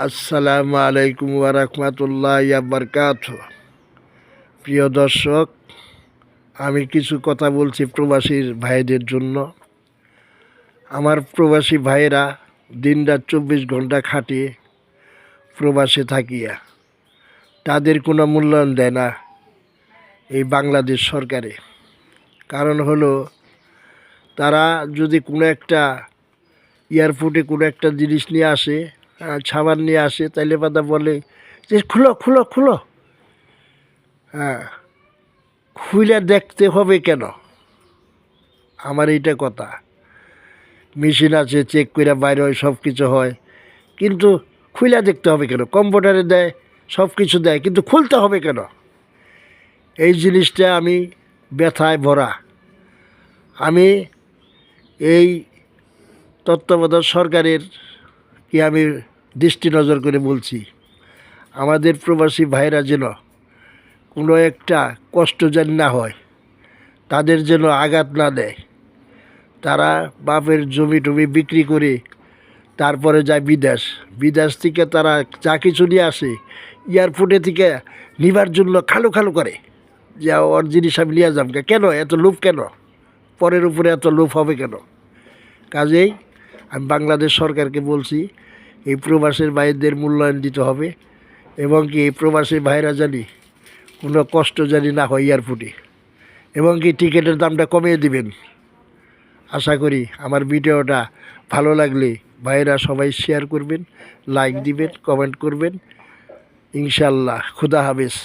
আসসালামু আলাইকুম ওয়া রাহমাতুল্লাহি ওয়া বারাকাতুহু। প্রিয় দর্শক, আমি কিছু কথা বলছি প্রবাসীর ভাইদের জন্য। আমার প্রবাসী ভাইয়েরা দিনরাত 24 ঘন্টা খাটিয়ে প্রবাসে থাকিয়া তাদের কোনো মূল্যায়ন দেয় না এই বাংলাদেশ সরকারে। কারণ হলো, তারা যদি কোনো একটা এয়ারপোর্টে কোনো একটা জিনিস নিয়ে আসে, সামান নিয়ে আসে, তাইলে বাদা বলে যে খুলো খুলো খুলো। হ্যাঁ, খুলে দেখতে হবে কেন? আমার এইটা কথা। মেশিন আছে, চেক করে বাইরে হয়, সব কিছু হয়, কিন্তু খুলে দেখতে হবে কেন? কম্পিউটারে দেয়, সব কিছু দেয়, কিন্তু খুলতে হবে কেন? এই জিনিসটা আমি ব্যথায় ভরা। আমি এই তত্ত্বাবধায়ক সরকারের কি আমি দৃষ্টি নজর করে বলছি, আমাদের প্রবাসী ভাইরা যেন কোনো একটা কষ্ট যেন না হয়, তাদের যেন আঘাত না দেয়। তারা বাপের জমি টমি বিক্রি করে তারপরে যায় বিদেশ থেকে তারা যা কিছু নিয়ে আসে, এয়ারপোর্টে থেকে নিবার জন্য খালু খালু করে যে ওর জিনিস আমি নিয়ে যাম। কেন এত লোভ? কেন পরের উপরে এত লোভ হবে কেন? কাজেই আমি বাংলাদেশ সরকারকে বলছি, এই প্রবাসের ভাইদের মূল্যায়ন দিতে হবে, এবং কি এই প্রবাসী ভাইরা জানি কোনো কষ্ট জানি না হয় এয়ারপোর্টে, এবং কি টিকিটের দামটা কমিয়ে দিবেন। আশা করি আমার ভিডিওটা ভালো লাগলে ভাইরা সবাই শেয়ার করবেন, লাইক দিবেন, কমেন্ট করবেন। ইনশাল্লাহ। খুদা হাফেজ।